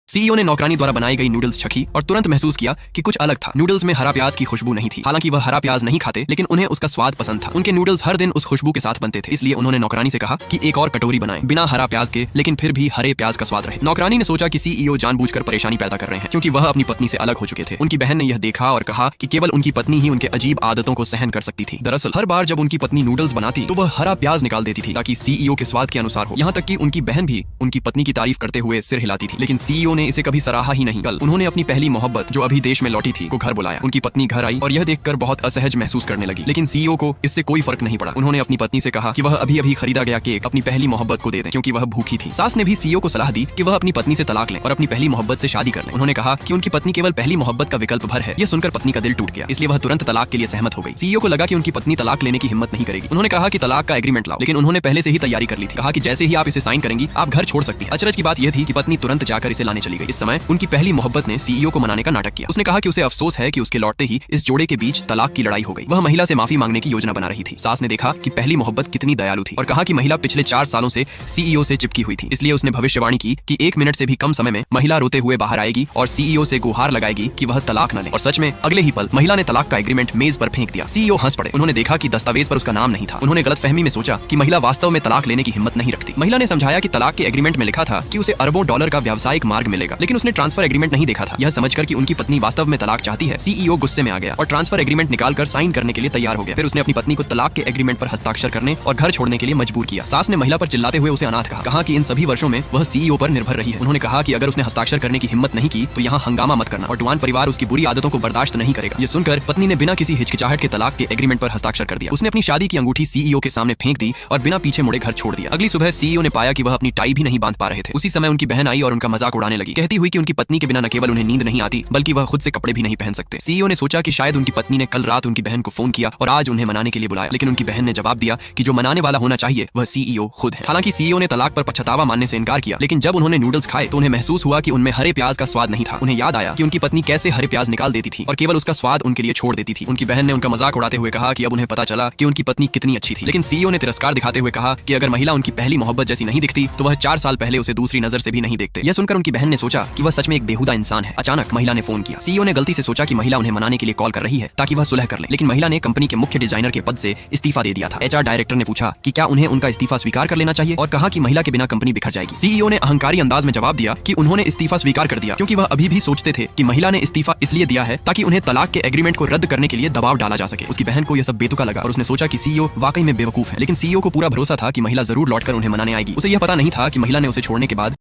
CEO ने नौकरानी द्वारा बनाई गई नूडल्स चखी और तुरंत महसूस किया कि कुछ अलग था। नूडल्स में हरा प्याज की खुशबू नहीं थी। हालांकि वह हरा प्याज नहीं खाते, लेकिन उन्हें उसका स्वाद पसंद था। उनके नूडल्स हर दिन उस खुशबू के साथ बनते थे, इसलिए उन्होंने नौकरानी से कहा कि एक और कटोरी बनाएं, बिना हरा प्याज के, लेकिन फिर भी हरे प्याज का स्वाद रहे। नौकरानी ने सोचा कि सीईओ जानबूझकर परेशानी पैदा कर रहे हैं, क्योंकि वह अपनी पत्नी से अलग हो चुके थे। उनकी बहन ने यह देखा और कहा कि केवल उनकी पत्नी ही उनके अजीब आदतों को सहन कर सकती थी। दरअसल हर बार जब उनकी पत्नी नूडल्स बनाती तो वह हरा प्याज निकाल देती थी, ताकि सीईओ के स्वाद के अनुसार हो। यहाँ तक कि उनकी बहन भी उनकी पत्नी की तारीफ करते हुए सिर हिलाती थी, लेकिन सीईओ ने इसे कभी सराहा ही नहीं। कल उन्होंने अपनी पहली मोहब्बत, जो अभी देश में लौटी थी, को घर बुलाया। उनकी पत्नी घर आई और यह देखकर बहुत असहज महसूस करने लगी, लेकिन सीईओ को इससे कोई फर्क नहीं पड़ा। उन्होंने अपनी पत्नी से कहा कि वह अभी अभी खरीदा गया केक अपनी पहली मोहब्बत को दे दें, क्योंकि वह भूखी थी। सास ने भी सीईओ को सलाह दी कि वह अपनी पत्नी से तलाक लें और अपनी पहली मोहब्बत से शादी कर लें। उन्होंने कहा कि उनकी पत्नी केवल पहली मोहब्बत का विकल्प भर है। यह सुनकर पत्नी का दिल टूट गया, इसलिए वह तुरंत तलाक के लिए सहमत हो गई। सीईओ को लगा कि उनकी पत्नी तलाक लेने की हिम्मत नहीं करेगी। उन्होंने कहा कि तलाक का एग्रीमेंट लाओ, लेकिन उन्होंने पहले से ही तैयारी कर ली थी। कहा कि जैसे ही आप इसे साइन करेंगी, आप घर छोड़ सकती हैं। अचरज की बात यह थी कि पत्नी तुरंत जाकर इसे लाने चली गई। इस समय उनकी पहली मोहब्बत ने सीईओ को मनाने का नाटक किया। उसने कहा कि उसे अफसोस है कि उसके लौटते ही इस जोड़े के बीच तलाक की लड़ाई हो गई। वह महिला से माफी मांगने की योजना बना रही थी। सास ने देखा कि पहली मोहब्बत कितनी दयालु थी और कहा कि महिला पिछले 4 सालों से सीईओ से चिपकी हुई थी, इसलिए उसने भविष्यवाणी की कि 1 मिनट से भी कम समय में महिला रोते हुए बाहर आएगी और सीईओ से गुहार लगाएगी कि वह तलाक न ले। और सच में अगले ही पल महिला ने तलाक का एग्रीमेंट मेज पर फेंक दिया। सीईओ हंस पड़े। उन्होंने देखा कि दस्तावेज पर उसका नाम नहीं था। उन्होंने गलतफहमी में सोचा कि महिला वास्तव में तलाक लेने की हिम्मत नहीं रखती। महिला ने समझाया कि तलाक के एग्रीमेंट में लिखा था कि उसे अरबों डॉलर का व्यावसायिक मार्ग मिलेगा, लेकिन उसने ट्रांसफर एग्रीमेंट नहीं देखा था। यह समझकर कि उनकी पत्नी वास्तव में तलाक चाहती है, सीईओ गुस्से में आ गया और ट्रांसफर एग्रीमेंट निकालकर साइन करने के लिए तैयार हो गया। फिर उसने अपनी पत्नी को तलाक के एग्रीमेंट पर हस्ताक्षर करने और घर छोड़ने के लिए मजबूर किया। सास ने महिला पर चिल्लाते हुए उसे अनाथ कहा कि इन सभी वर्षों में वह सीईओ पर निर्भर रही है। उन्होंने कहा कि अगर उसने हस्ताक्षर करने की हिम्मत नहीं की तो यहाँ हंगामा मत करना, और डुआन परिवार उसकी बुरी आदतों को बर्दाश्त नहीं करेगा। ये सुनकर पत्नी ने बिना किसी हिचकिचाहट के तलाक के एग्रीमेंट पर हस्ताक्षर कर दिया। उसने अपनी शादी की अंगूठी सीईओ के सामने फेंक दी और बिना पीछे मुड़े घर छोड़ दिया। अगली सुबह सीईओ ने पाया कि वह अपनी टाई भी नहीं बांध पा रहे थे। उसी समय उनकी बहन आई और उनका मजाक उड़ाने लगी, कहती हुई कि उनकी पत्नी के बिना न केवल उन्हें नींद नहीं आती, बल्कि वह खुद से कपड़े भी नहीं पहन सकते। सीईओ ने सोचा कि शायद उनकी पत्नी ने कल रात उनकी बहन को फोन किया और आज उन्हें मनाने के लिए बुलाया, लेकिन उनकी बहन ने जवाब दिया कि जो मनाने वाला होना चाहिए वह सीईओ खुद है। हालांकि सीईओ ने तलाक पर पछतावा मानने से इनकार किया, लेकिन जब उन्होंने नूडल्स खाए तो उन्हें महसूस हुआ कि उनमें हरे प्याज का स्वाद नहीं था। उन्हें याद आया कि उनकी पत्नी कैसे हरे प्याज निकाल देती थी और केवल उसका स्वाद उनके लिए छोड़ देती थी। उनकी बहन ने उनका मजाक उड़ाते हुए कहा कि अब उन्हें पता चला कि उनकी पत्नी कितनी अच्छी थी, लेकिन सीईओ ने तिरस्कार दिखाते हुए कहा कि अगर महिला उनकी पहली मोहब्बत जैसी नहीं दिखती तो वह 4 साल पहले उसे दूसरी नजर से भी नहीं देखते। यह सुनकर उनकी बहन ने सोचा कि वह सच में एक बेहुदा इंसान है। अचानक महिला ने फोन किया। सीईओ ने गलती से सोचा कि महिला उन्हें मनाने के लिए कॉल कर रही है ताकि वह सुलह कर ले, लेकिन महिला ने कंपनी के मुख्य डिजाइनर के पद से इस्तीफा दे दिया था। एचआर डायरेक्टर ने पूछा कि क्या उन्हें उनका इस्तीफा स्वीकार कर लेना चाहिए और कहा कि महिला के बिना कंपनी बिखर जाएगी। सीईओ ने अहंकारी अंदाज में जवाब दिया कि उन्होंने इस्तीफा स्वीकार कर दिया, क्योंकि वह अभी भी सोचते थे कि महिला ने इस्तीफा इसलिए दिया है ताकि उन्हें तलाक के एग्रीमेंट को रद्द करने के लिए दबाव डाला जा सके। उसकी बहन को यह सब बेतुका लगा और उसने सोचा कि सीईओ वाकई में बेवकूफ है, लेकिन सीईओ को पूरा भरोसा था कि महिला जरूर लौटकर उन्हें मनाने आएगी। उसे यह पता नहीं था कि महिला ने उसे छोड़ने के बाद